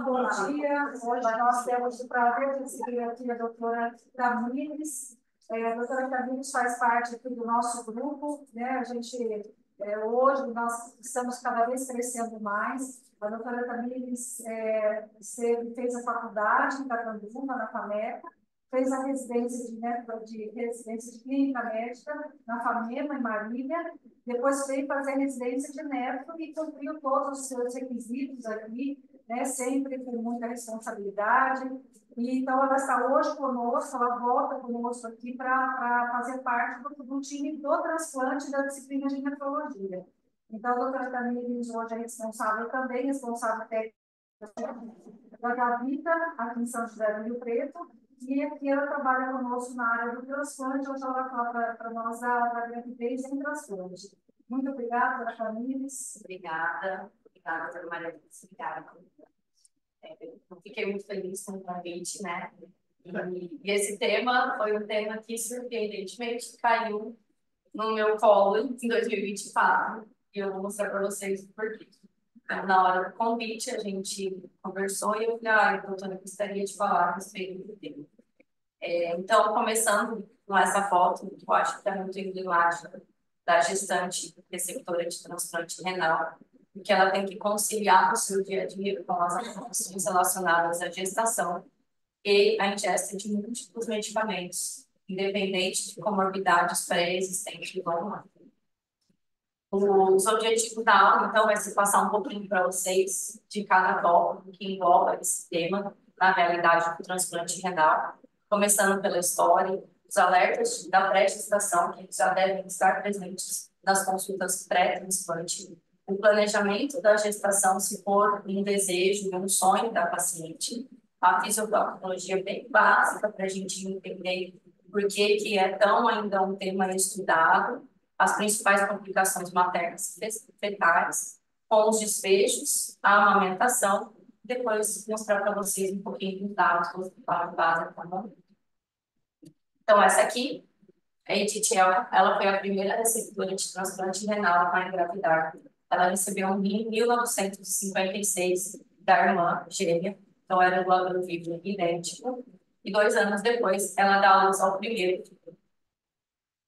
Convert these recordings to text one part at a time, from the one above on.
Bom dia. Hoje nós temos o prazer de receber aqui a doutora Tamires. A doutora Tamires faz parte aqui do nosso grupo, né? Hoje nós estamos cada vez crescendo mais. A doutora Tamires fez a faculdade em Catanduma, na FAMECA, fez a residência de clínica médica na FAMEMA, em Marília, depois veio fazer a residência de neto e cumpriu todos os seus requisitos aqui, né, sempre com muita responsabilidade. E, então, ela está hoje conosco, ela volta conosco aqui para fazer parte do time do transplante da disciplina de nefrologia. Então, a doutora Tamires hoje é responsável também, responsável técnica da Gavita, aqui em São José do Rio Preto, e aqui ela trabalha conosco na área do transplante, hoje ela vai falar para nós da gravidez em transplante. Muito obrigada, doutora Tamires. Obrigada, doutora Maria. Obrigada. Eu fiquei muito feliz com o convite, né? E esse tema foi um tema que, surpreendentemente, caiu no meu colo em 2024. E eu vou mostrar para vocês o porquê. Na hora do convite, a gente conversou e eu falei, doutora, eu gostaria de falar a respeito do tema. Então, começando com essa foto, que eu acho que está muito emblemática, da gestante receptora de transplante renal, porque ela tem que conciliar o seu dia a dia com as ações relacionadas à gestação e à ingesta de múltiplos medicamentos, independente de comorbidades pré-existentes ou não. Os objetivos da aula, então, vai ser passar um pouquinho para vocês de cada tópico que envolve esse tema, na realidade do transplante renal, começando pela história, os alertas da pré-gestação, que já devem estar presentes nas consultas pré-transplante, o planejamento da gestação, se for um desejo, um sonho da paciente, a fisiopatologia bem básica para a gente entender por que é tão ainda um tema estudado, as principais complicações maternas e fetais, com os desfechos, a amamentação, depois mostrar para vocês um pouquinho dos dados da base da momento. Então, essa aqui, a Edith, ela foi a primeira receptora de transplante renal para engravidar. Ela recebeu um rim em 1956 da irmã gêmea, então era doador vivo idêntico, e 2 anos depois ela dá luz ao primeiro filho.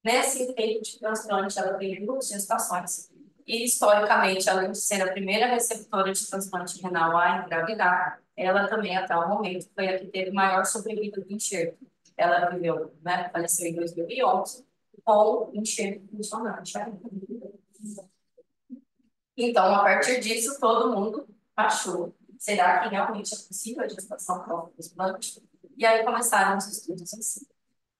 Nesse feito de transplante, ela teve 2 gestações, e historicamente, além de ser a primeira receptora de transplante renal a engravidar, ela também, até o momento, foi a que teve maior sobrevida do enxerto. Ela viveu, né, faleceu em 2011, com enxerto funcionante. Então, a partir disso, todo mundo achou, será que realmente é possível a gestação pós-transplante? E aí começaram os estudos assim.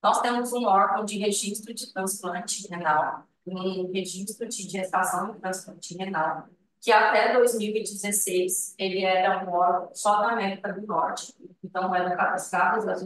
Nós temos um órgão de registro de transplante renal, um registro de gestação de transplante renal, que até 2016 ele era um órgão só da América do Norte. Então, eram cadastradas as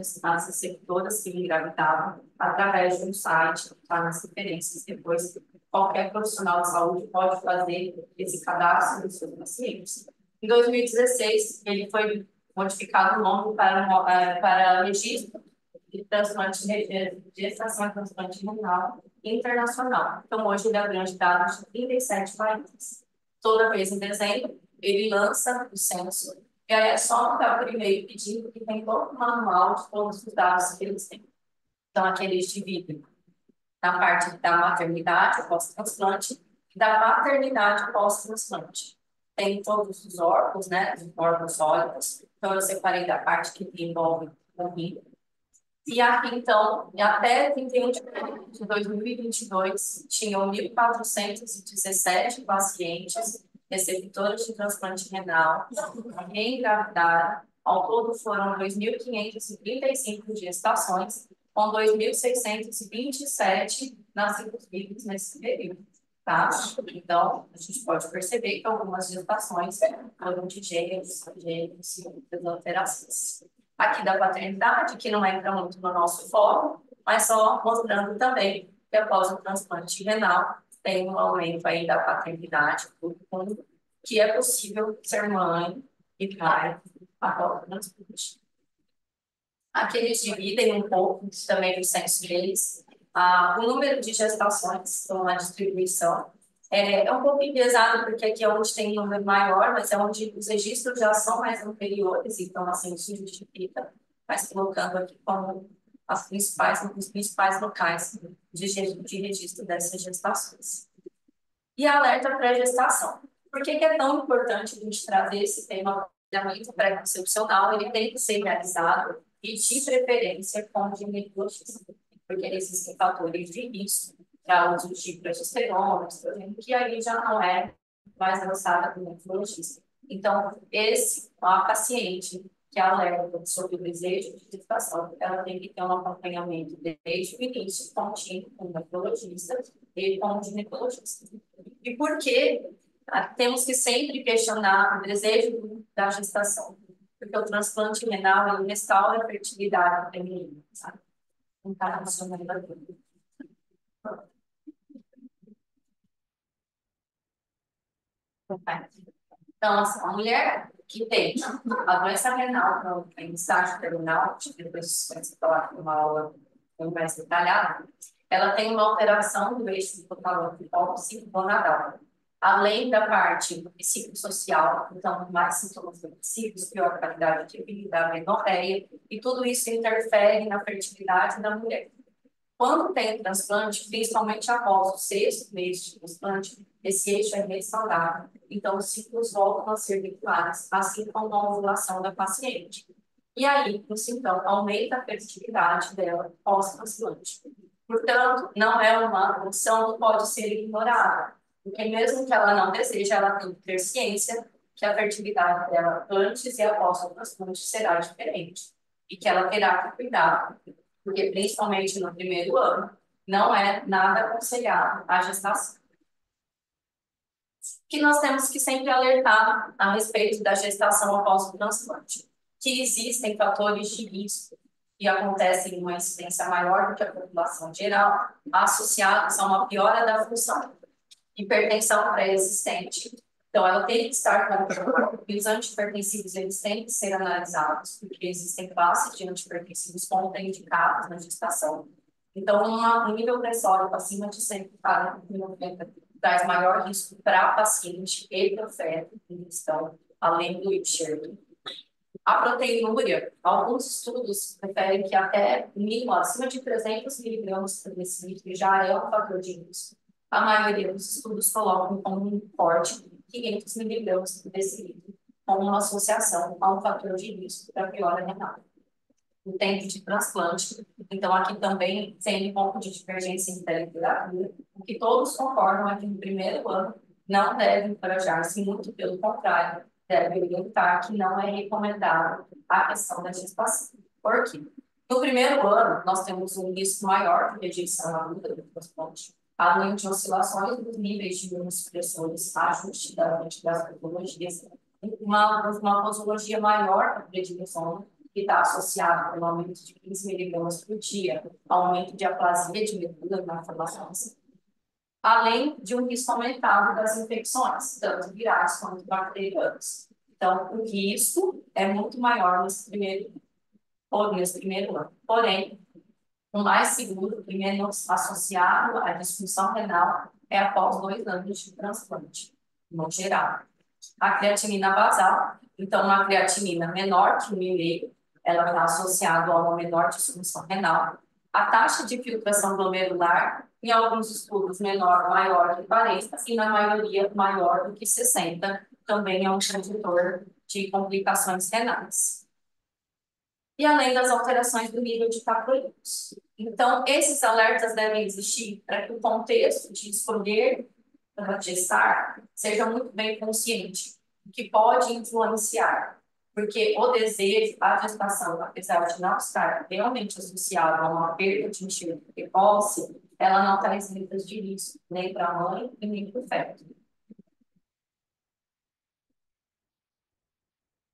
receptoras que engravidavam através de um site, tá, nas referências. Depois, qualquer profissional de saúde pode fazer esse cadastro dos seus pacientes. Em 2016, ele foi modificado o nome para registro de transplante de gestação e transplante renal internacional. Então, hoje ele abrange dados de 37 países. Toda vez em dezembro, ele lança o censo, e aí é só no primeiro pedido que tem todo o manual de todos os dados que eles têm. Então, aqui eles dividem na parte da maternidade pós-transplante e da paternidade pós-transplante. Tem todos os órgãos, né, os órgãos sólidos. Então, eu separei da parte que envolve o rim. E aqui, então, até 31 de 2022, tinham 1.417 pacientes receptores de transplante renal que engravidaram. Ao todo, foram 2.535 gestações, com 2.627 nascidos vivos nesse período. Tá? Então, a gente pode perceber que algumas gestações foram de gêmeos e outras alterações. Aqui da paternidade, que não entra muito no nosso foco, mas só mostrando também que após o transplante renal, tem um aumento aí da paternidade, que é possível ser mãe e pai após o transplante. Aqui eles dividem um pouco também do censo deles, o número de gestações, então a distribuição É um pouco pesado, porque aqui é onde tem um número maior, mas é onde os registros já são mais anteriores, então, assim, isso justifica, mas colocando aqui como os principais locais de registro dessas gestações. E alerta pré-gestação. Por que é tão importante a gente trazer esse tema de acompanhamento pré-concepcional? Ele tem que ser realizado, e de preferência, com o ginecologista, porque existem fatores de risco para o uso de progesterona, estrogênio, que aí já não é mais avançada do ginecologista. Então, a paciente que alerta sobre o desejo de gestação, ela tem que ter um acompanhamento desde o início, contínuo com o ginecologista e com o ginecologista. E por que temos que sempre questionar o desejo da gestação? Porque o transplante renal ele restaura a fertilidade feminina, sabe? Não está funcionando tudo. Então, assim, a mulher que tem a doença renal em estágio terminal, depois você falar uma aula mais detalhada, ela tem uma alteração do eixo do hipotálamo gonadal. Além da parte psicossocial, então, mais sintomas depressivos, pior qualidade de vida, amenorreia, e tudo isso interfere na fertilidade da mulher. Quando tem transplante, principalmente após o sexto mês de transplante, esse eixo é restaurado. Então, os ciclos voltam a ser regulares, assim como a ovulação da paciente. E aí, isso, então, aumenta a fertilidade dela pós-transplante. Portanto, não é uma condição que pode ser ignorada, porque mesmo que ela não deseje, ela tem que ter ciência que a fertilidade dela antes e após o transplante será diferente. E que ela terá que cuidar, porque principalmente no primeiro ano, não é nada aconselhável a gestação. Que nós temos que sempre alertar a respeito da gestação após o transplante, que existem fatores de risco que acontecem em uma incidência maior do que a população geral, associados a uma piora da função, hipertensão pré-existente. Então, ela tem que estar controlada, e os antihipertensivos eles têm que ser analisados, porque existem classes de antihipertensivos contraindicados na gestação. Então, um nível pressórico acima de 140/90 traz maior risco para a paciente e para o feto em questão, além do enxerto. A proteinúria, alguns estudos referem que até mínimo acima de 300 miligramas por decilitro já é um fator de risco. A maioria dos estudos colocam como um corte 500 miligramas por decilitro, como uma associação a um fator de risco para piora renal. O tempo de transplante, então aqui também tem um pouco de divergência em literatura, o que todos concordam é que no primeiro ano não deve encorajar-se, muito pelo contrário, deve orientar que não é recomendável a questão da gestação. Por quê? No primeiro ano, nós temos um risco maior de rejeição aguda do transplante, além de oscilações dos níveis de imunossupressores, ajuste das patologias, uma posologia maior da prednisona, que está associada com um aumento de 15 miligramas por dia, aumento de aplasia de medula na formação, além de um risco aumentado das infecções, tanto virais quanto bacterianas. Então, o risco é muito maior nesse primeiro ano. Porém, o mais seguro, e menos associado à disfunção renal, é após 2 anos de transplante, no geral. A creatinina basal, então, uma creatinina menor que 1,5, ela está associada a uma menor disfunção renal. A taxa de filtração glomerular, em alguns estudos, maior que 40, e na maioria maior do que 60, também é um preditor de complicações renais. E além das alterações do nível de tacrolitos. Então, esses alertas devem existir para que o contexto de escolher gestar seja muito bem consciente, o que pode influenciar, porque o desejo, a gestação, apesar de não estar realmente associado a uma perda de enxerto precoce, ela não está isenta de risco, nem para a mãe e nem para o feto.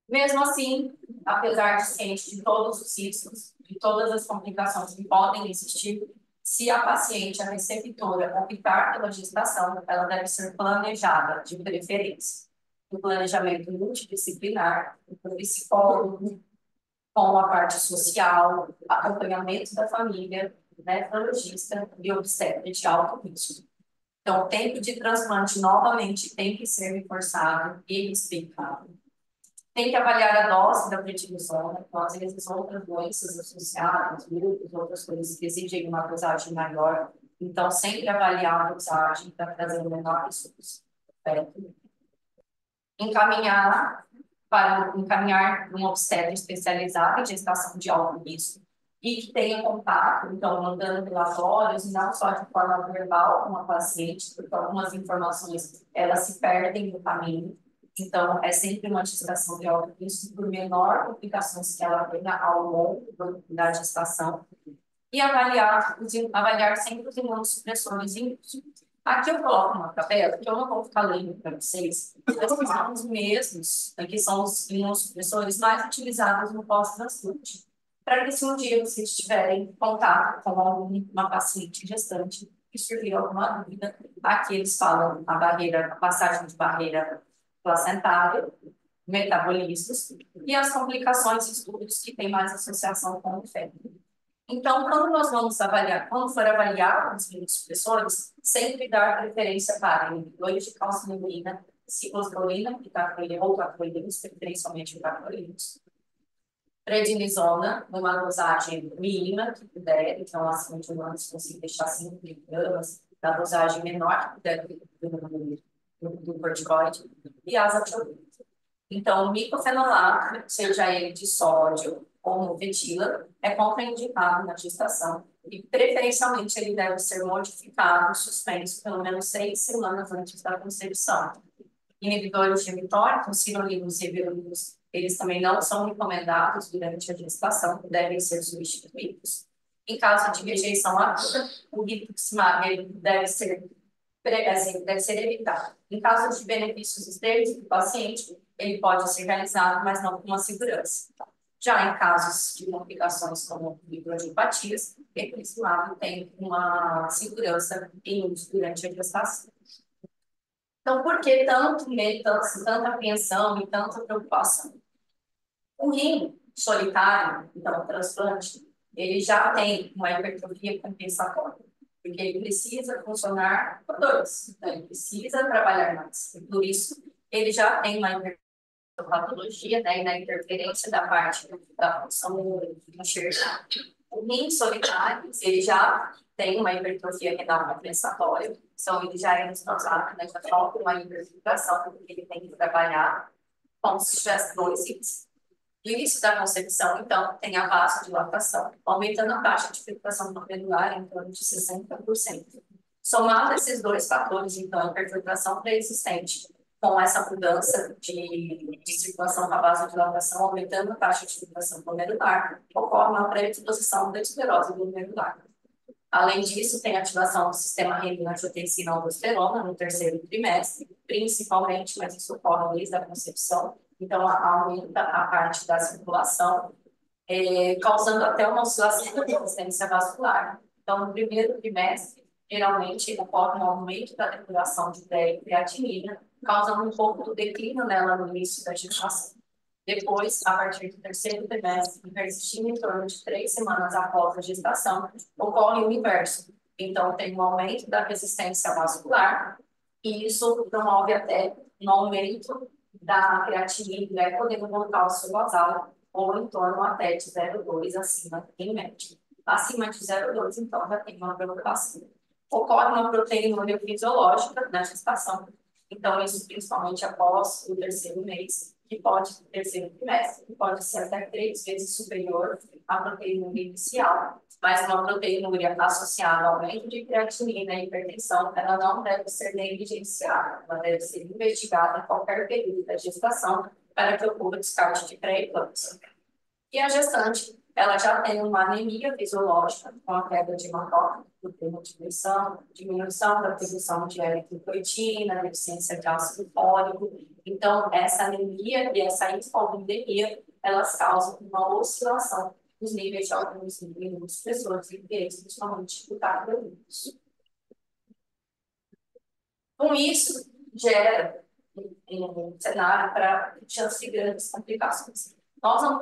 Mesmo assim, apesar de ciente de todos os riscos, de todas as complicações que podem existir, se a paciente, a receptora, optar pela gestação, ela deve ser planejada, de preferência. O planejamento multidisciplinar, o psicólogo, com a parte social, acompanhamento da família, nefrologista e obstetra de alto risco. Então, o tempo de transplante, novamente, tem que ser reforçado e explicado. Tem que avaliar a dose da prednisona, então, às vezes, outras doenças associadas, grupos, outras coisas que exigem uma dosagem maior. Então, sempre avaliar a dosagem para trazer o menor esforço. Encaminhar um obstetra especializado em gestação de alto risco e que tenha contato, então, mandando relatórios, não só de forma verbal com a paciente, porque algumas informações, elas se perdem no caminho. Então, é sempre uma gestação de alto risco, por menor complicações que ela tenha ao longo da gestação. E avaliar sempre os imunossupressores em uso. Aqui eu coloco uma tabela, que eu não vou ficar lendo para vocês, mas são os mesmos, que são os imunossupressores mais utilizados no pós-transplante. Para que se um dia vocês tiverem contato com alguma paciente gestante e surgir alguma dúvida, aqui eles falam a passagem de barreira placentária, metabolismos e as complicações e estudos que têm mais associação com o feto. Então, quando for avaliar os imunossupressores, sempre dar preferência para inibidores de calcinurina, ciclosporina, ou tacrolimus, preferencialmente o tacrolimus, prednisona, numa dosagem mínima que puder, então, acima de 1 ano, se conseguir deixar 5 miligramas, da dosagem menor que puder do corticoide, e azathioprina. Então, o micofenolato, seja ele de sódio ou movetila, é contraindicado na gestação e, preferencialmente, ele deve ser modificado, suspenso, pelo menos 6 semanas antes da concepção. Inibidores de mTOR, como sirolimus e everolimus, eles também não são recomendados durante a gestação, devem ser substituídos. Em caso de rejeição aguda, o rituximab deve ser evitado. Em caso de benefícios externos do paciente, ele pode ser realizado, mas não com uma segurança. Já em casos de complicações como microangiopatias, o rituximab tem uma segurança em uso durante a gestação. Então, por que tanto medo, tanta apreensão e tanta preocupação? O rim solitário, então, o transplante, ele já tem uma hipertrofia compensatória, porque ele precisa funcionar por 2, então ele precisa trabalhar mais. E por isso, ele já tem uma patologia, né, e na interferência da parte da função de enxergar. O rim solitário, ele já tem uma hipertrofia renal compensatória, então ele já é responsável, né, já falta uma hiperfiltração, porque ele tem que trabalhar como se tivesse 2 rins. No início da concepção, então, tem a vasodilatação, aumentando a taxa de filtração glomerular em torno de 60%. Somado a esses 2 fatores, então, a hiperfiltração pré-existente, com essa mudança de circulação com a vasodilatação, aumentando a taxa de filtração glomerular, ocorre uma pré-exposição da esclerose glomerular. Além disso, tem ativação do sistema renina-angiotensina-aldosterona no 3º trimestre, principalmente, mas isso ocorre desde a concepção. Então, aumenta a parte da circulação, causando até uma oscilação da resistência vascular. Então, no 1º trimestre, geralmente, ocorre um aumento da depuração de creatinina, causando um pouco do declínio nela no início da gestação. Depois, a partir do 3º trimestre, persistindo em torno de 3 semanas após a gestação, ocorre o inverso. Então, tem um aumento da resistência vascular, e isso promove até um aumento da creatinina, né, podendo voltar ao seu basal, ou em torno até de 0,2 acima, em média. Acima de 0,2, então, já tem uma preocupação. Ocorre uma proteinúria fisiológica na gestação, então, isso principalmente após o 3º mês, que pode, 3º trimestre, que pode ser até 3 vezes superior à proteinúria inicial. Mas uma proteinúria associada ao aumento de creatinina e hipertensão, ela não deve ser negligenciada, ela deve ser investigada em qualquer período da gestação para que ocorra descarte de pré-eclâmpsia. E a gestante, ela já tem uma anemia fisiológica com a queda de hemoglobina, diminuição da produção de eritropoetina, deficiência de ácido fólico. Então, essa anemia e essa hipoglifemia, elas causam uma oscilação dos níveis de alguns imunossupressores, principalmente o tacrolimus. Com isso, gera um cenário para chance de grandes complicações.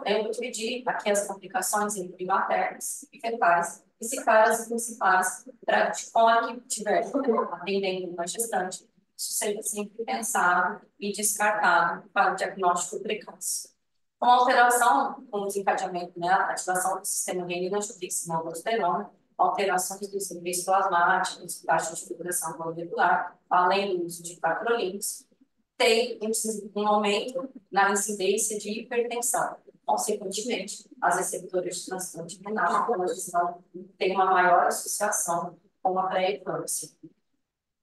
Eu vou dividir aqui as complicações entre maternas e fetais principais e principais para com a que estiver atendendo uma gestante, isso seja sempre pensado e descartado para o diagnóstico precoce. Com a alteração, com o desencadeamento, né, a ativação do sistema renina angiotensina aldosterona, alterações dos níveis plasmáticos, taxa de filtração molecular, além do uso de tacrolimus, tem um aumento na incidência de hipertensão. Consequentemente, as receptoras de transplante renal, elas têm uma maior associação com a pré-eclâmpsia.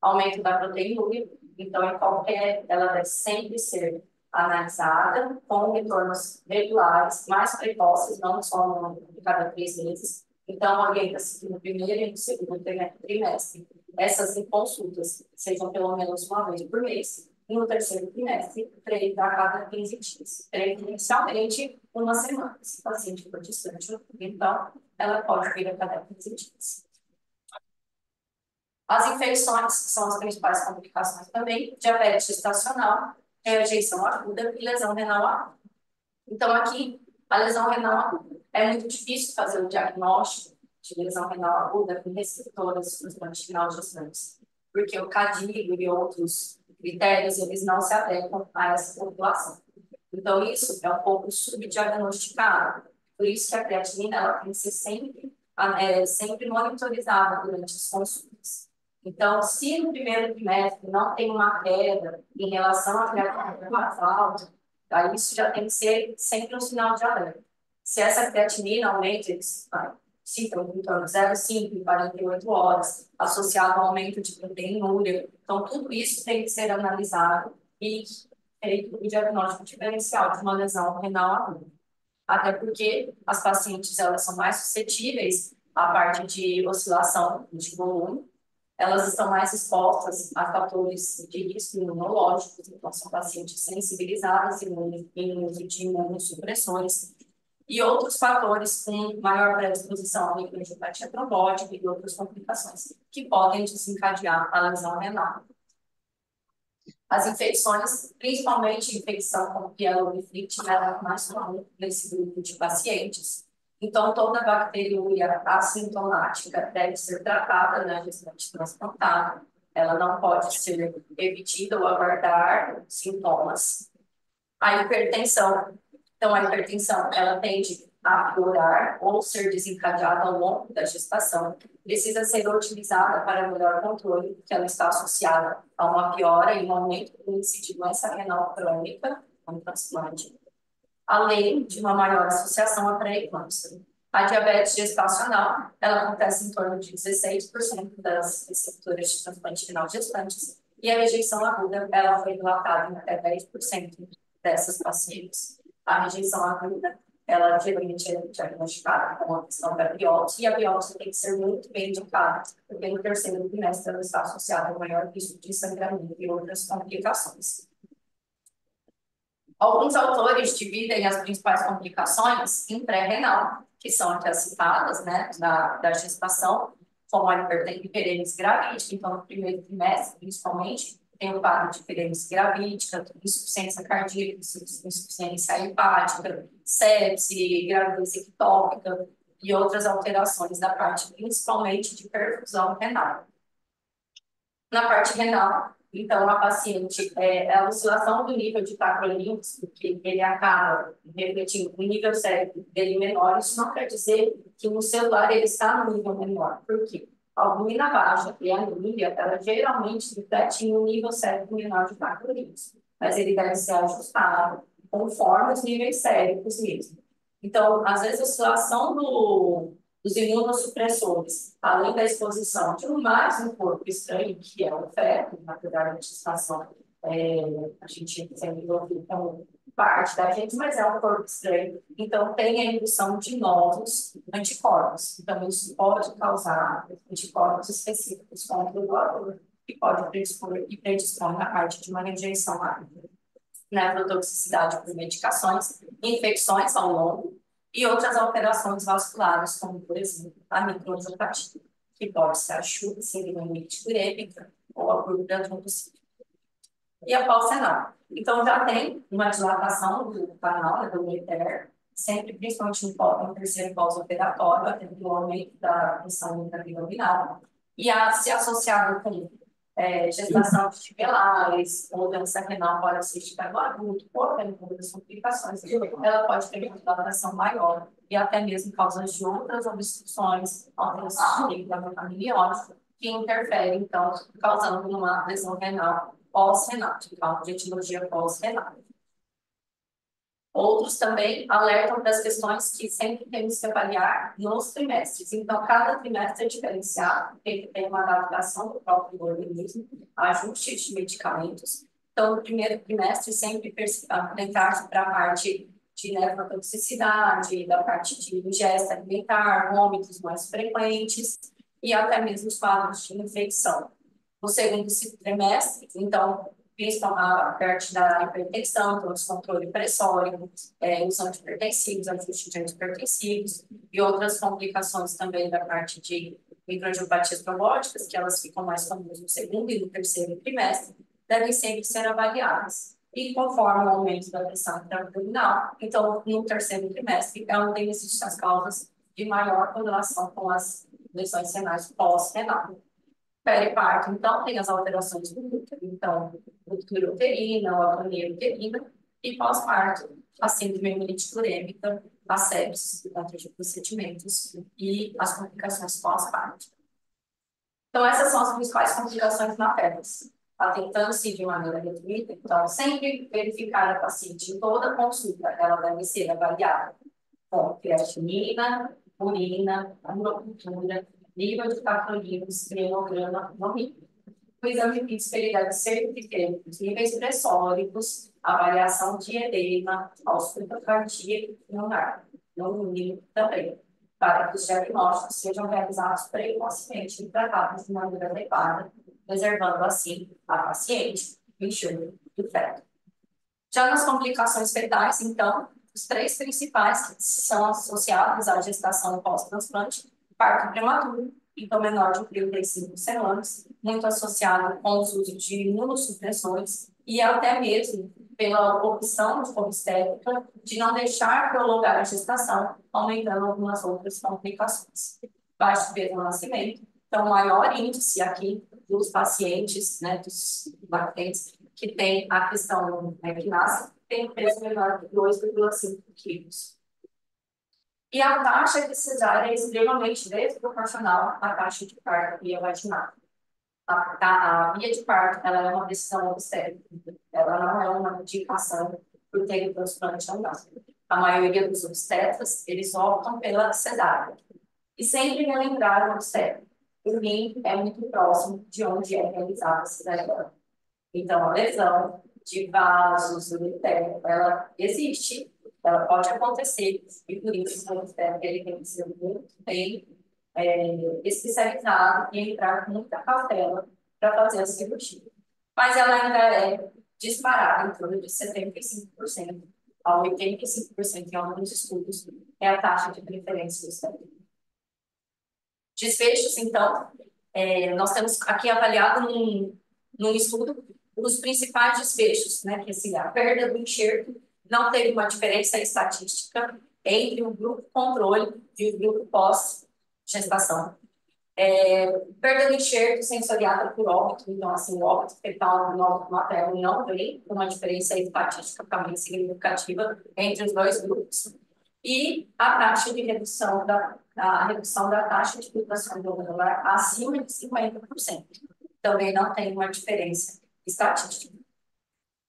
Aumento da proteinúria, então, ela deve sempre ser analisada com retornos regulares, mais precoces, não só a cada 3 meses. Então, orienta-se que no primeiro e no segundo trimestre, essas consultas sejam pelo menos uma vez por mês, e no terceiro trimestre, 3 a cada 15 dias. Inicialmente, uma semana. Se o paciente for distante, então, ela pode vir a cada 15 dias. As infecções são as principais complicações também, diabetes gestacional, rejeição aguda e lesão renal aguda. Então, aqui, a lesão renal aguda. É muito difícil fazer o diagnóstico de lesão renal aguda com receptoras de transplante renal gestantes, porque o CADIGO e outros critérios, eles não se adequam a essa população. Então, isso é um pouco subdiagnosticado. Por isso que a creatinina ela tem que ser sempre monitorizada durante as consultas. Então, se no primeiro trimestre não tem uma queda em relação à creatinina mais alta, aí isso já tem que ser sempre um sinal de alerta. Se essa creatinina aumenta, cifra em torno de 0,5 em 48 horas, associado ao aumento de proteinúria, então tudo isso tem que ser analisado e feito o diagnóstico diferencial de uma lesão renal aguda. Até porque as pacientes elas são mais suscetíveis à parte de oscilação de volume, elas estão mais expostas a fatores de risco imunológicos, então são pacientes sensibilizadas em uso de imunossupressores, e outros fatores com maior predisposição à microangiopatia trombótica e outras complicações que podem desencadear a lesão renal. As infecções, principalmente infecção com pielonefrite, é mais comum nesse grupo de pacientes. Então, toda bacteriúria assintomática deve ser tratada na gestante transplantada. Ela não pode ser evitida ou aguardar sintomas. A hipertensão. Então, a hipertensão, ela tende a piorar ou ser desencadeada ao longo da gestação. Precisa ser utilizada para melhor controle, porque ela está associada a uma piora e um aumento do índice de doença renal crônica com transplante, além de uma maior associação à pré-eclâmpsia. A diabetes gestacional, ela acontece em torno de 16% das receptoras de transplante renal gestantes, e a rejeição aguda, ela foi relatada em até 10% dessas pacientes. A rejeição aguda, ela geralmente é diagnosticada com a questão da biópsia, e a biópsia tem que ser muito bem indicada, porque no terceiro trimestre ela está associada ao maior risco de sangramento e outras complicações. Alguns autores dividem as principais complicações em pré-renal, que são aquelas citadas, né, da gestação, como a hiperemia gravídica. Então, no primeiro trimestre, principalmente, tem o quadro de hiperemia gravídica, insuficiência cardíaca, insuficiência hepática, sepse, gravidez ectópica e outras alterações da parte, principalmente, de perfusão renal. Na parte renal, então, a paciente, a oscilação do nível de tacrolimus, porque ele acaba refletindo o nível cérebro dele menor, isso não quer dizer que no celular ele está no nível menor. Por quê? A albumina baixa e a anemia, ela geralmente reflete em um nível cérebro menor de tacrolimus, mas ele deve ser ajustado conforme os níveis cérebros mesmo. Então, às vezes, a oscilação dos imunossupressores, além da exposição de mais um corpo estranho, que é o feto, na verdade, a gestação, a gente sempre envolve como parte da gente, mas é um corpo estranho. Então, tem a indução de novos anticorpos. Então, isso pode causar anticorpos específicos contra o doador, que pode predispor na parte de uma rejeição rápida, nefrotoxicidade por medicações, infecções ao longo, e outras alterações vasculares, como, por exemplo, a microangiopatia, que pode ser a chuva síndrome urêmica ou a curva trombocítica. E a pós-renal. Então, já tem uma dilatação do canal, do ureter, sempre, principalmente no terceiro pós-operatório, até o aumento da pressão intraabdominal, e se associado com gestação de tibulares, ou doença renal policística do adulto, ou tendo outras complicações, ela pode ter uma dilatação maior e até mesmo causas de outras obstruções, alterações de líquido amniótico, que interferem, então, causando uma lesão renal pós-renal, de etiologia pós-renal. Outros também alertam para as questões que sempre temos que avaliar nos trimestres. Então, cada trimestre é diferenciado, tem uma adaptação do próprio organismo, ajuste de medicamentos. Então, no primeiro trimestre, sempre atentar para a parte de nefrotoxicidade, da parte de ingesta alimentar, vômitos mais frequentes e até mesmo os quadros de infecção. No segundo trimestre, então, principalmente a parte da hipertensão, então, descontrole pressório, os antipertensivos, ajuste de antipertensivos e outras complicações também da parte de microangiopatias trombóticas, que elas ficam mais comuns no segundo e no terceiro trimestre, devem sempre ser avaliadas. E conforme o aumento da pressão intraabdominal, então, no terceiro trimestre, é onde existem as causas de maior correlação com as lesões renais pós-renal. Periparto, então, tem as alterações do útero, então, ruptura uterina, ou atonia uterina, e pós-parto, a síndrome hemolítica urêmica, a sepsis, durante os procedimentos e as complicações pós-parto. Então, essas são as principais complicações maternas. Atentando-se de maneira gratuita, então, sempre verificar a paciente em toda consulta, ela deve ser avaliada com creatinina, urina, urocultura, nível de tacrolimus, cronograma no rim. O exame físico ele deve sempre ter os níveis pressóricos, avaliação de edema, ausculta cardíaca no mínimo também, para que os diagnósticos sejam realizados precocemente e tratados de maneira adequada, preservando assim a paciente do enxergo do feto. Já nas complicações fetais, então, os três principais que são associados à gestação pós-transplante: parto prematuro, então menor de 35 semanas, muito associado com os usos de imunossupressores e até mesmo pela opção de obstétrica de não deixar prolongar a gestação, aumentando algumas outras complicações. Baixo peso no nascimento, então maior índice aqui dos pacientes, né, dos lactantes, que tem a questão que nasce, tem um peso menor de 2,5 quilos. E a taxa de cesárea é extremamente desproporcional à taxa de parto via vaginal. A via de parto, ela é uma decisão obstétrica, ela não é uma indicação por ter transplante ou não. A maioria dos obstetras, eles optam pela cesárea. E sempre relembrar o obstetra. O rim é muito próximo de onde é realizada a cesárea. Então, a lesão de vasos ureter, ela existe, ela pode acontecer, e por isso o obstetra ele tem que ser muito bem especializado e entrar com muita cautela para fazer a cirurgia. Mas ela ainda é disparada em torno de 75% a 85% em alguns estudos, é a taxa de preferência obstétrica. Desfechos, então, nós temos aqui avaliado num estudo os principais desfechos, né, que assim, a perda do enxerto não teve uma diferença estatística entre o grupo controle e o grupo pós-gestação. Perda do enxerto sensoriada por óbito, então, assim, o óbito fetal no óbito materno não vem com uma diferença estatisticamente significativa entre os dois grupos. E a taxa de redução da taxa de filtração glomerular acima de 50%. Também não tem uma diferença estatística.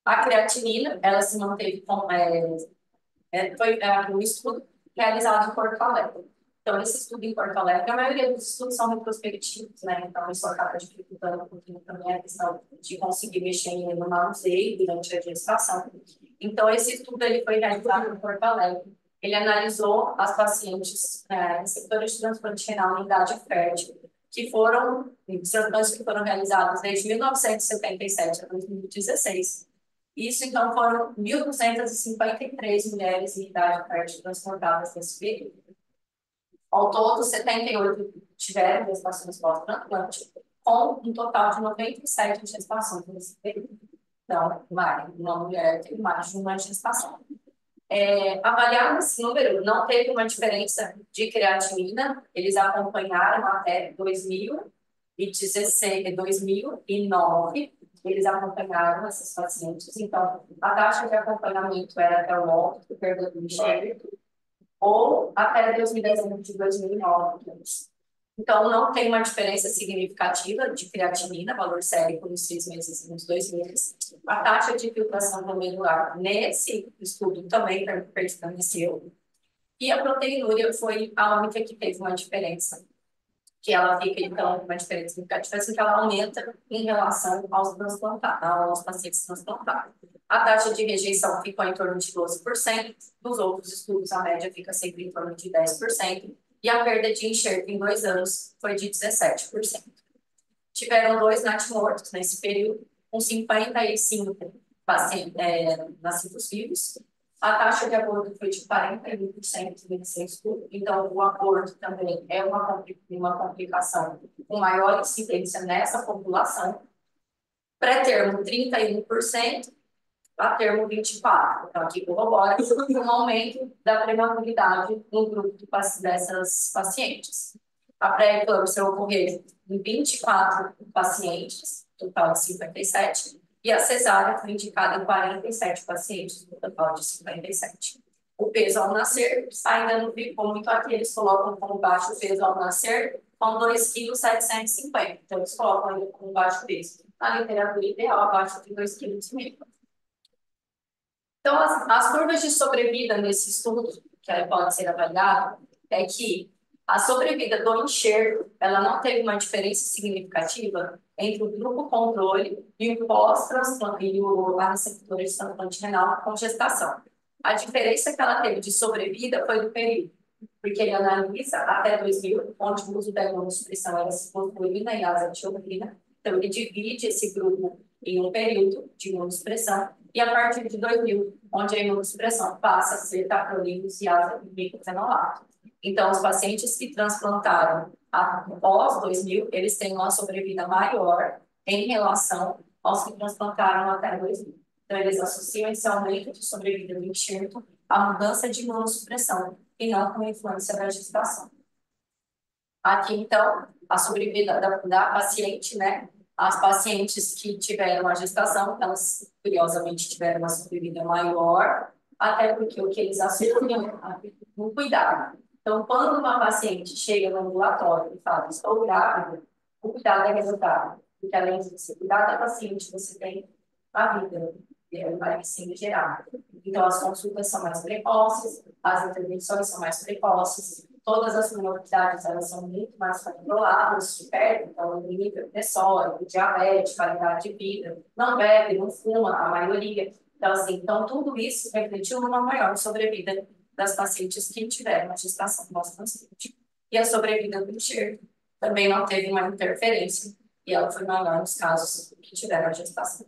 A creatinina, ela se manteve com... foi um estudo realizado em Porto Alegre. Então, esse estudo em Porto Alegre, a maioria dos estudos são retrospectivos, né? Então, isso acaba dificultando um pouquinho também a questão de conseguir mexer no manuseio durante a gestação. Então, esse estudo ele foi realizado em Porto Alegre. Ele analisou as pacientes receptoras de transplante renal em idade fértil, que foram transplantes que foram realizados desde 1977 a 2016. Isso, então, foram 1.253 mulheres em idade fértil transplantadas nesse período. Ao todo, 78 tiveram gestações pós-transplante, com um total de 97 gestações nesse período. Então, uma mulher tem mais de uma gestação. Avaliado esse número, não teve uma diferença de creatinina, eles acompanharam até 2016, 2009, eles acompanharam esses pacientes, então a taxa de acompanhamento era até o óbito, perda do enxerto, ou até 2010 de 2009. Então, não tem uma diferença significativa de creatinina, valor sérico nos 6 meses e nos 2 meses. A taxa de filtração glomerular nesse estudo também permaneceu. E a proteinúria foi a única que teve uma diferença, que ela fica, então, uma diferença significativa, assim, que ela aumenta em relação aos pacientes transplantados. A taxa de rejeição ficou em torno de 12%, nos outros estudos a média fica sempre em torno de 10%, e a perda de enxerto em 2 anos foi de 17%. Tiveram 2 natimortos nesse período, com 55 nascidos vivos. A taxa de aborto foi de 41% nesse estudo, então o aborto também é uma complicação com maior incidência nessa população. Pré-termo, 31%, a termo 24%. Então, aqui corrobora um aumento da prematuridade no grupo dessas pacientes. A pré-eclâmpsia ocorreu em 24 pacientes, total de 57, e a cesárea foi indicada em 47 pacientes, no total de 57. O peso ao nascer ainda não ficou muito aqui, eles colocam como baixo peso ao nascer com 2,750 kg. Então, eles colocam ainda como baixo peso. Na literatura ideal, abaixo de 2,5 kg. Então, as curvas de sobrevida nesse estudo, que pode ser avaliado, é que a sobrevida do enxerto, ela não teve uma diferença significativa entre o grupo controle e o pós-transplante e a receptora de transplante renal com gestação. A diferença que ela teve de sobrevida foi do período, porque ele analisa até 2000, onde o uso da imunossupressão era ciclosporina e azathioprina. Então, ele divide esse grupo em um período de imunossupressão, e a partir de 2000, onde a imunossupressão passa a ser tacrolimus e azabiclofenolato. Então, os pacientes que transplantaram após 2000, eles têm uma sobrevida maior em relação aos que transplantaram até 2000. Então, eles associam esse aumento de sobrevida do enxerto à mudança de imunossupressão e não com a influência da gestação. Aqui, então, a sobrevida da paciente, né? As pacientes que tiveram a gestação, elas, curiosamente, tiveram uma sobrevida maior, até porque o que eles associam no cuidado. Então, quando uma paciente chega no ambulatório e fala, estou grávida, o cuidado é resultado. Porque, além de você cuidar da paciente, você tem a vida, vai sendo gerada. Então, as consultas são mais precoces, as intervenções são mais precoces, todas as comorbidades, elas são muito mais controladas de perto, então, o nível pressório, diabetes, qualidade de vida, não bebe, não fuma, a maioria. Então, assim, então, tudo isso refletiu numa maior sobrevida das pacientes que tiveram a gestação pós-transplante. E a sobrevida do enxerto também não teve uma interferência, e ela foi maior nos casos que tiveram a gestação.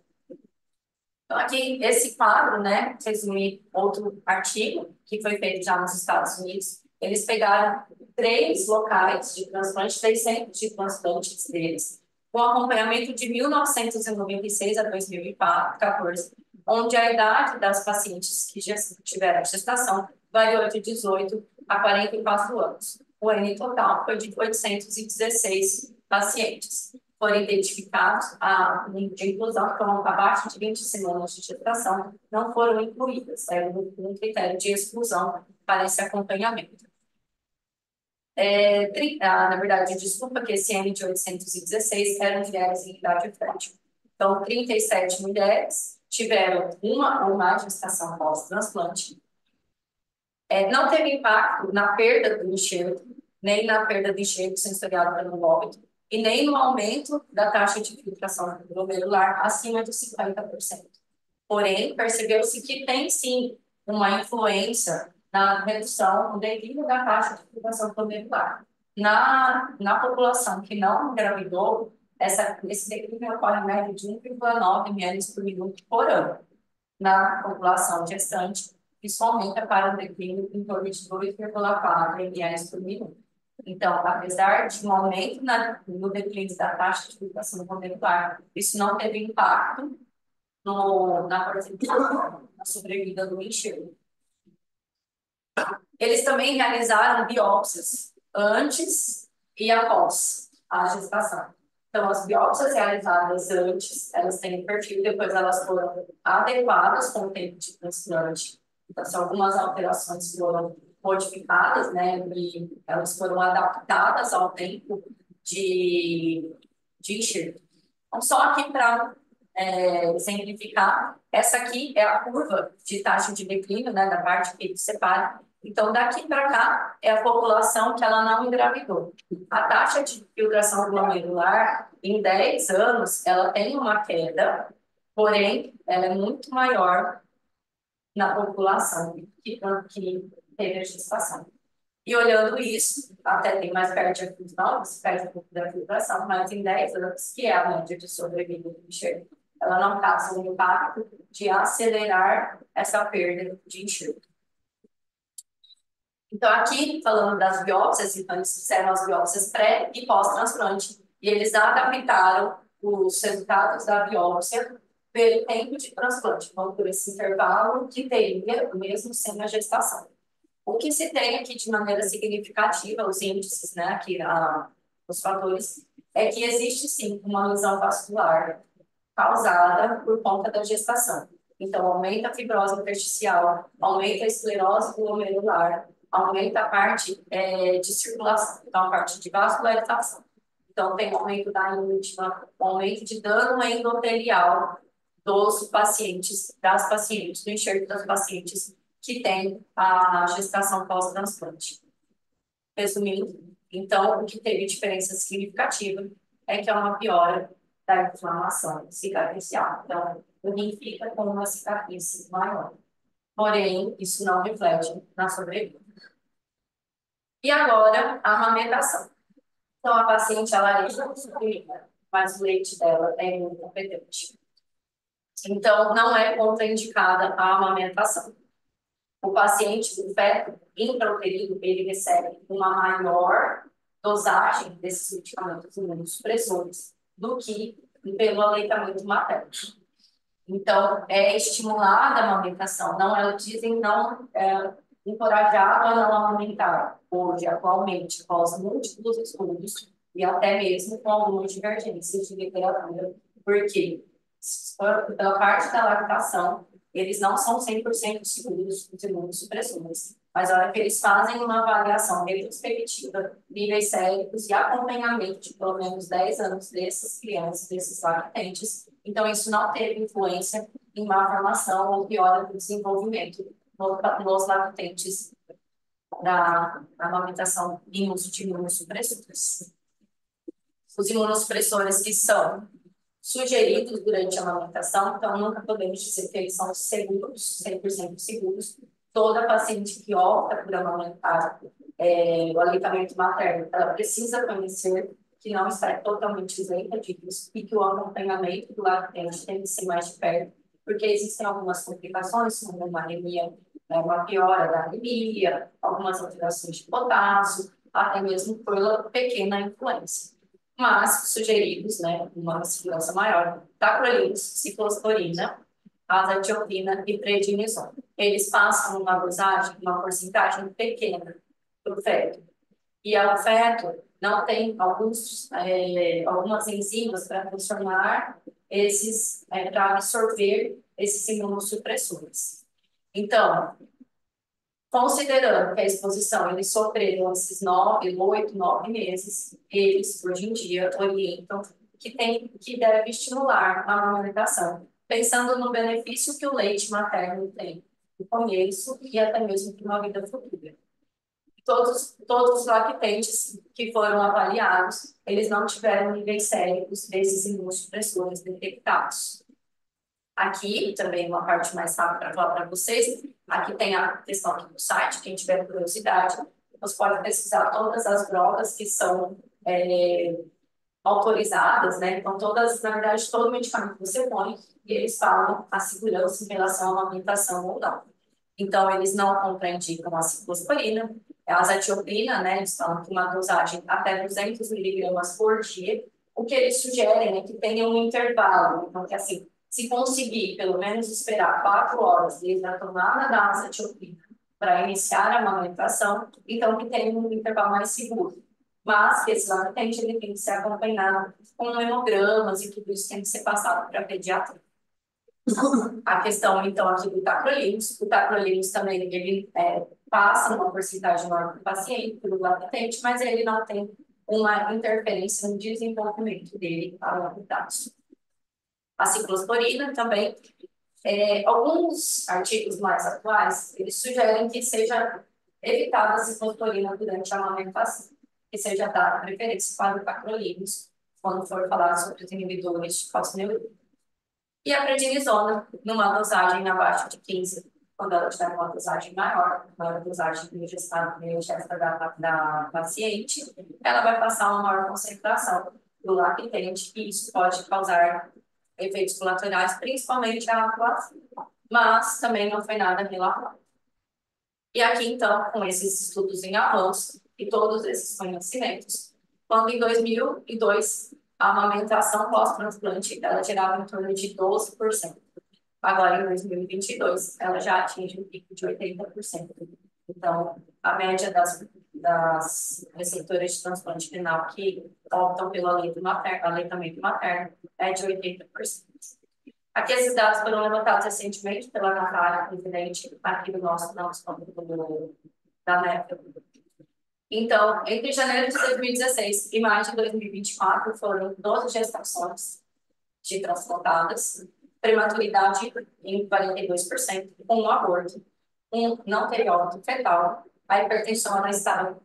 Então, aqui, esse quadro, né, resumir outro artigo que foi feito já nos Estados Unidos. Eles pegaram 3 locais de transplante, 3 centros de transplantes deles, com acompanhamento de 1996 a 2014, onde a idade das pacientes que já tiveram gestação variou de 18 a 44 anos. O N total foi de 816 pacientes. Foram identificados de inclusão, então, abaixo de 20 semanas de gestação, não foram incluídas, é um critério de exclusão para esse acompanhamento. Na verdade, desculpa que esse N de 816 eram mulheres em idade fértil. Então, 37 mulheres tiveram uma ou mais gestação pós-transplante. Não teve impacto na perda do enxerto, nem na perda do enxerto sensorial pelo óbito, e nem no aumento da taxa de filtração glomerular acima de 50%. Porém, percebeu-se que tem, sim, uma influência na redução, no declínio da taxa de filtração glomerular. Na população que não engravidou, esse declínio ocorre em média de 1,9 ml por minuto por ano. Na população gestante, isso aumenta para um declínio em torno de 2,4 ml por minuto. Então, apesar de um aumento no declínio da taxa de filtração glomerular, isso não teve impacto na sobrevida do enxerto. Eles também realizaram biópsias antes e após a gestação. Então, as biópsias realizadas antes, elas têm perfil, depois elas foram adequadas com o tempo de transplante. Então, se algumas alterações foram modificadas, né, e elas foram adaptadas ao tempo de enxerto. Então, só aqui para exemplificar, essa aqui é a curva de taxa de declínio, né, da parte que separa. Então, daqui para cá é a população que ela não engravidou. A taxa de filtração glomerular, em 10 anos, ela tem uma queda, porém, ela é muito maior na população que teve a gestação. E olhando isso, até tem mais perto de dos novos, perde um pouco da filtração, mas em 10 anos, que é a média de sobrevida do enxerto, ela não causa o impacto de acelerar essa perda de enxerto. Então, aqui, falando das biópsias, então, eles fizeram as biópsias pré e pós-transplante, e eles adaptaram os resultados da biópsia pelo tempo de transplante, então, por esse intervalo que teria, mesmo sem a gestação. O que se tem aqui de maneira significativa, os índices, né, aqui, os fatores, é que existe, sim, uma lesão vascular causada por conta da gestação. Então, aumenta a fibrose intersticial, aumenta a esclerose glomerular, aumenta a parte de circulação, então a parte de vascularização. Então, tem aumento da íntima, aumento de dano endotelial dos pacientes, das pacientes, do enxerto das pacientes que têm a gestação pós-transplante. Resumindo, então, o que teve diferença significativa é que é uma piora da inflamação cicatricial. Então, o rim fica com uma cicatriz maior. Porém, isso não reflete na sobrevida. E agora, a amamentação. Então, a paciente, ela é suprimida, mas o leite dela é muito competente. Então, não é contraindicada a amamentação. O paciente, o feto intrauterino, ele recebe uma maior dosagem desses medicamentos imunossupressores do que pelo aleitamento materno. Então, é estimulada a amamentação, não, elas dizem não encorajado a não amamentar, hoje, atualmente, após múltiplos estudos e até mesmo com algumas divergências de literatura, porque a parte da lactação, eles não são 100% seguros os imunossupressores, mas a hora que eles fazem uma avaliação retrospectiva, níveis séricos e acompanhamento de pelo menos 10 anos dessas crianças, desses lactantes, então isso não teve influência em má formação ou piora do desenvolvimento nos lactantes da amamentação em uso de imunossupressores. Os imunossupressores que são sugeridos durante a amamentação, então nunca podemos dizer que eles são seguros, 100% seguros. Toda paciente que opta por amamentar o aleitamento materno, ela precisa conhecer que não está totalmente isenta disso e que o acompanhamento do lactante tem que ser mais de perto, porque existem algumas complicações, como uma anemia, uma piora da anemia, algumas alterações de potássio, até mesmo pela pequena influência. Mas sugeridos, né, uma segurança maior, tacrolimus, ciclosporina, azathioprina e prednisona. Eles passam uma dosagem, uma porcentagem pequena para o feto. E o feto não tem algumas enzimas para transformar para absorver esses imunossupressores. Então, considerando que a exposição eles sofreram esses 8, 9 meses, eles, hoje em dia, orientam que deve estimular a amamentação, pensando no benefício que o leite materno tem no começo e até mesmo para uma vida futura. Todos os lactentes que foram avaliados, eles não tiveram níveis séricos desses imunossupressores detectados. Aqui, também uma parte mais rápida para falar para vocês, aqui tem a questão aqui do site, quem tiver curiosidade, você pode pesquisar todas as drogas que são autorizadas, né? Então, todas, na verdade, todo medicamento que você põe, e eles falam a segurança em relação à amamentação ou não. Então, eles não contraindicam a ciclosporina, a azatioprina, né? Eles falam que uma dosagem até 200 miligramas por dia. O que eles sugerem é que tenha um intervalo, então, que assim, se conseguir pelo menos esperar 4 horas desde a tomada da azatioprina para iniciar a amamentação, então que tem um intervalo mais seguro. Mas que esse lactente ele tem que ser acompanhado com hemogramas e tudo isso tem que ser passado para a pediatra. A questão, então, aqui do tacrolimus. O tacrolimus também, ele passa uma porcentagem maior para o paciente, pelo lactente, mas ele não tem uma interferência no desenvolvimento dele a longo prazo. A ciclosporina também, alguns artigos mais atuais, eles sugerem que seja evitada a ciclosporina durante a amamentação, que seja dada preferência para o tacrolimus, quando for falar sobre os inibidores de calcineuria. E a prednisona, numa dosagem abaixo de 15, quando ela tiver uma dosagem maior, uma dosagem de ingestão da paciente, ela vai passar uma maior concentração do lactente, e isso pode causar efeitos colaterais, principalmente a atuação. Mas também não foi nada relatado. E aqui, então, com esses estudos em avanço e todos esses conhecimentos, quando em 2002 a amamentação pós-transplante ela gerava em torno de 12%. Agora, em 2022, ela já atinge um pico de 80%. Então, a média das receptoras de transplante renal que optam pelo aleitamento materno é de 80%. Aqui esses dados foram levantados recentemente pela Natália, presidente aqui do nosso da NEP. Então, entre janeiro de 2016 e maio de 2024, foram 12 gestações de transplantadas, prematuridade em 42%, um aborto, não teve óbito fetal, a hipertensão ela estava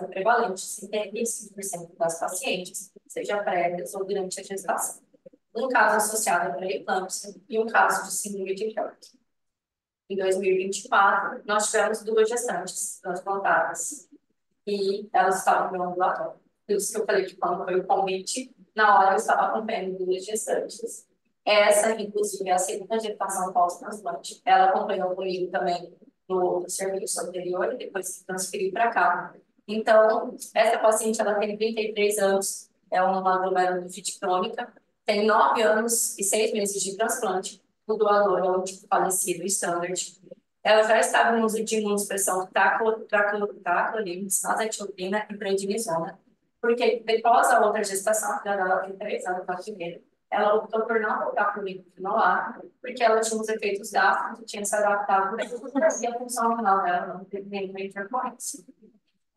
prevalente em 75% das pacientes, seja prévias ou durante a gestação. Um caso associado a pré-eclâmpsia e um caso de síndrome de Keurig. Em 2024, nós tivemos 2 gestantes transplantadas e elas estavam no ambulatório. Por isso que eu falei que quando foi o convite, na hora eu estava acompanhando 2 gestantes. Essa, inclusive, é a segunda gestação pós-transplante. Ela acompanhou comigo também no serviço anterior e depois se transferiu para cá. Então, essa paciente ela tem 33 anos, é uma glomerulonefrite crônica, tem 9 anos e 6 meses de transplante. O doador é o tipo falecido standard. Ela já estava no uso de imunossupressão tacrolimus, azetilpina e prednisona, porque depois da outra gestação, já dela tem 3 anos na primeira, ela optou por não voltar para o lipofenolar, porque ela tinha os efeitos gástricos, tinha se adaptado bem, e a função renal dela não teve nenhuma intercorrência.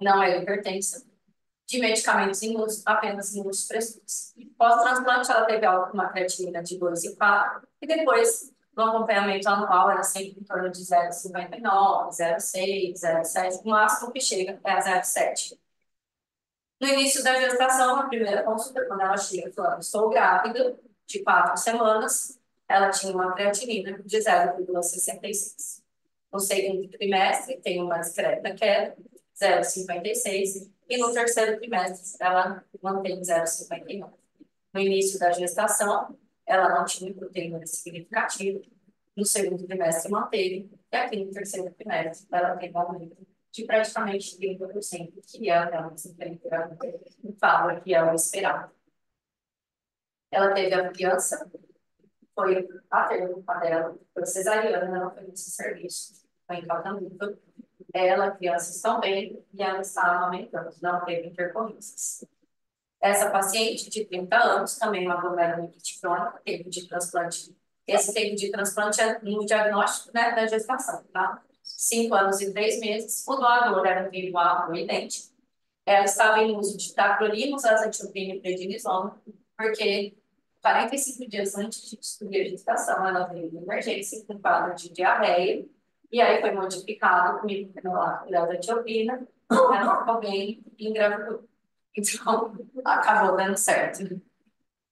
Não é hipertensa. De medicamentos apenas imunossupressores. Pós-transplante, ela teve alta com uma creatinina de 2 e 4, e depois, no acompanhamento anual, era sempre em torno de 0,59, 0,6, 0,7, o máximo que chega é a 0,7. No início da gestação, na primeira consulta, quando ela chega falando, estou grávida, de 4 semanas, ela tinha uma creatinina de 0,66. No segundo trimestre, tem uma discreta queda, 0,56, e no terceiro trimestre, ela mantém 0,59. No início da gestação, ela não tinha proteína significativa, no segundo trimestre manteve, e aqui no terceiro trimestre, ela teve um aumento de praticamente 30%, que é a fala que é o esperado. Ela teve a criança, foi a pergunta dela, foi cesariana, não foi nesse serviço, foi em Calcanduva. Ela, a criança estão bem e ela está amamentando, não teve intercorrências. Essa paciente de 30 anos, também uma glomerulonefrite crônica, teve de transplante. Esse teve de transplante é no diagnóstico, né, da gestação, tá? 5 anos e 3 meses, o doador era um filho afroidente. Ela estava em uso de tacrolimus, azetilpina e prednisona, porque 45 dias antes de descobrir a gestação, ela veio de emergência com quadro de diarreia, e aí foi modificado comigo pela azetilpina, ela ficou bem e engravidou. Então, acabou dando certo.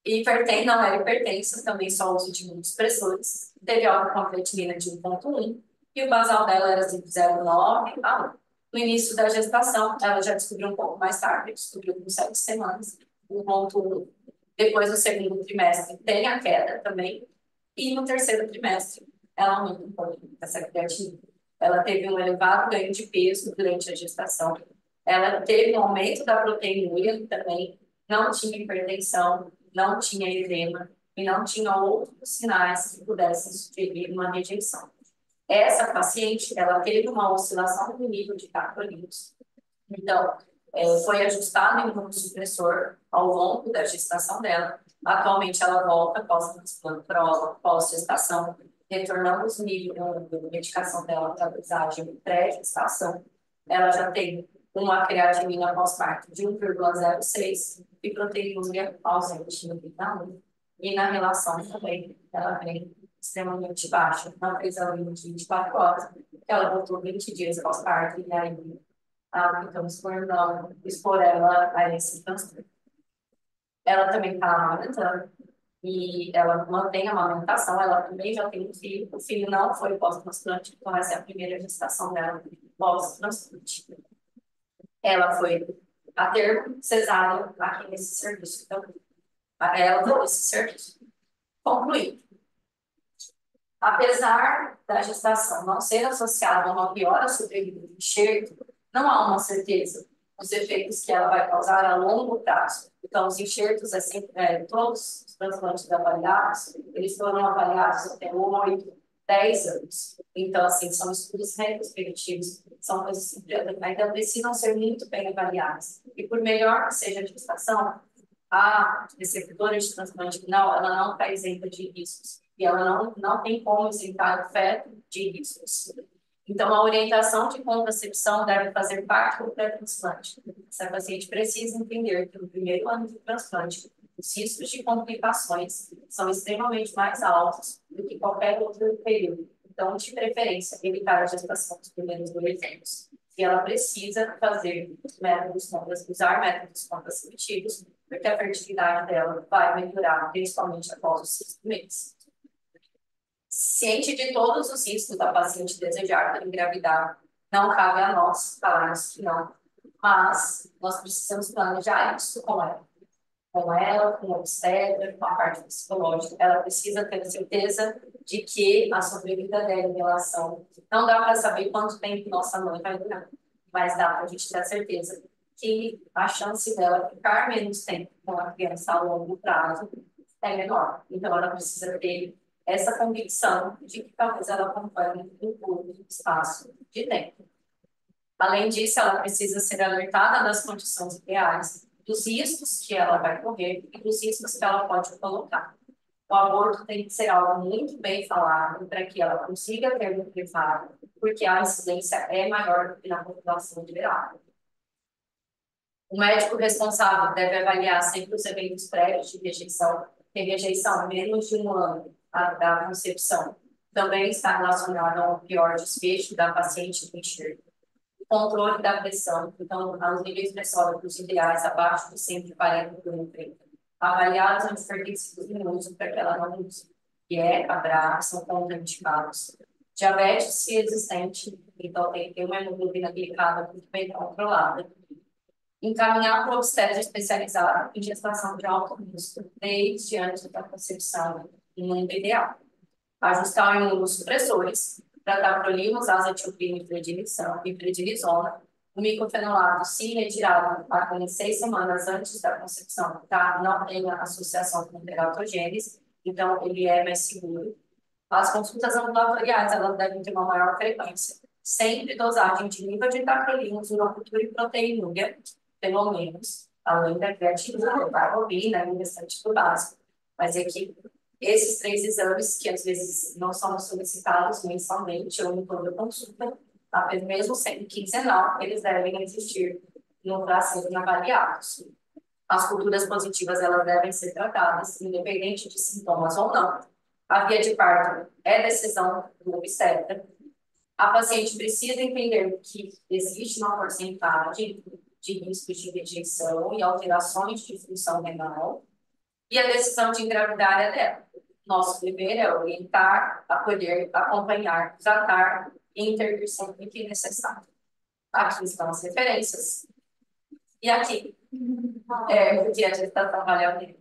E não era hipertensa, também só uso de imunossupressores. Teve alta com a creatinina de 1,1 e o basal dela era de 0,9 a 1. No início da gestação, ela já descobriu um pouco mais tarde, descobriu com 7 semanas, 1,1. Depois, no segundo trimestre, tem a queda também. E no terceiro trimestre, ela aumenta um pouco essa creatinina. Ela teve um elevado ganho de peso durante a gestação. Ela teve um aumento da proteinúria também, não tinha hipertensão, não tinha edema e não tinha outros sinais que pudessem sugerir uma rejeição. Essa paciente, ela teve uma oscilação do nível de catecolíneos. Então, foi ajustado em imunossupressor ao longo da gestação dela. Atualmente, ela volta pós-transplante, pós-gestação, retornando os níveis da medicação dela para dosagem pré-gestação. Ela já tem uma creatinina pós-parto de 1,06 e proteinúria ausente no vitamina. E na relação também, ela vem extremamente baixa, não fez a linha de 24 horas, ela voltou 20 dias pós-parto e aí então expor ela a esse transtorno. Ela também está amamentando e ela mantém a amamentação, ela também já tem um filho, o filho não foi pós-transplante, então essa é a primeira gestação dela pós-transplante. Ela foi a termo cesárea aqui nesse serviço, então ela deu esse serviço. Concluído. Apesar da gestação não ser associada a uma piora sobrevida do enxerto, não há uma certeza dos efeitos que ela vai causar a longo prazo. Então, os enxertos, todos os transplantes avaliados, eles foram avaliados até 8, 10 anos. Então, assim, são estudos retrospectivos, são coisas que ainda precisam ser muito bem avaliadas. E por melhor que seja a gestação, a receptora de transplante renal, ela não está isenta de riscos. E ela não tem como isentar o feto de riscos. Então, a orientação de contracepção deve fazer parte do pré-transplante. Essa paciente precisa entender que no primeiro ano de transplante, os riscos de complicações são extremamente mais altos do que qualquer outro período. Então, de preferência, evitar a gestação dos primeiros 2 anos. E ela precisa usar métodos contraceptivos, porque a fertilidade dela vai melhorar, principalmente após os 6 meses. Ciente de todos os riscos da paciente desejar engravidar, não cabe a nós falarmos que não, mas nós precisamos planejar isso com ela, com o obstetra, com a parte psicológica. Ela precisa ter certeza de que a sobrevida dela em relação... Não dá para saber quanto tempo nossa mãe vai durar, mas dá para a gente ter a certeza que a chance dela ficar menos tempo com a criança a longo prazo é menor. Então, ela precisa ter essa convicção de que talvez ela acompanhe um curto espaço de tempo. Além disso, ela precisa ser alertada das condições reais, dos riscos que ela vai correr e dos riscos que ela pode colocar. O aborto tem que ser algo muito bem falado para que ela consiga ter no privado, porque a incidência é maior do que na população geral. O médico responsável deve avaliar sempre os eventos prévios de rejeição. Tem rejeição menos de 1 ano da concepção. Também está relacionado ao pior desfecho da paciente do enxerto. Controle da pressão, então, os níveis pressóricos ideais abaixo de 140 por 1,30. Avaliar os antipertensivos minutos para que ela não use, que é a BRA, são contraindicados. Diabetes existente, então tem que ter uma hemoglobina glicada muito bem controlada. Encaminhar para o obstetra especializado em gestação de alto risco, desde antes da concepção, no mundo ideal. Ajustar imunossupressores, tratar prolimus, azatilprina e prednisona, o micofenolato, se retirado até 6 semanas antes da concepção, tá? Não tem associação com teratogênese, então ele é mais seguro. As consultas ambulatoriais, elas devem ter uma maior frequência. Sempre dosagem de nível de tacrolimus, urocultura e proteinúria, pelo menos, além da creatinina, da albina e o restante do básico. Mas é que esses 3 exames, que às vezes não são solicitados mensalmente ou em toda consulta, mesmo sendo quinzenal, eles devem existir para serem avaliados. As culturas positivas, elas devem ser tratadas, independente de sintomas ou não. A via de parto é decisão do obstetra. A paciente precisa entender que existe uma porcentagem de risco de rejeição e alterações de função renal, e a decisão de engravidar é dela. Nosso dever é orientar, acolher, acompanhar, tratar e intervir sempre que necessário. Aqui estão as referências. E aqui, porque a gente está trabalhando.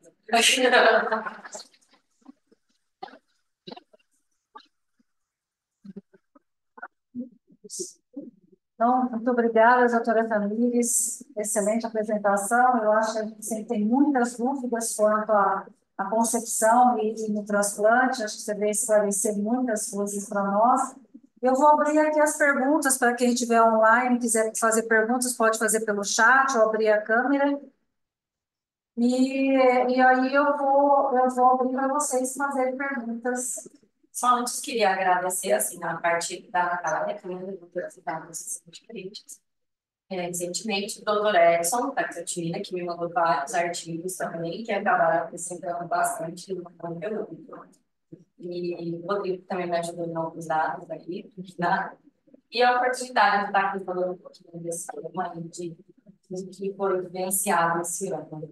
Então, muito obrigada, doutora Tamires. Excelente apresentação. Eu acho que a gente sempre tem muitas dúvidas quanto à concepção e no transplante. Acho que você veio esclarecer muitas coisas para nós. Eu vou abrir aqui as perguntas para quem estiver online, quiser fazer perguntas, pode fazer pelo chat ou abrir a câmera. E aí eu vou abrir para vocês fazerem perguntas. Só antes queria agradecer, assim, a parte da Natália, que é uma doutora cidade diferentes. Recentemente, o doutor Edson, da Catina, que me mandou vários artigos também, que acabaram acrescentando bastante no conteúdo. E o Rodrigo também me ajudou em alguns dados aqui, né? E a oportunidade de estar aqui falando um pouquinho desse tema, de que foi vivenciado esse ano.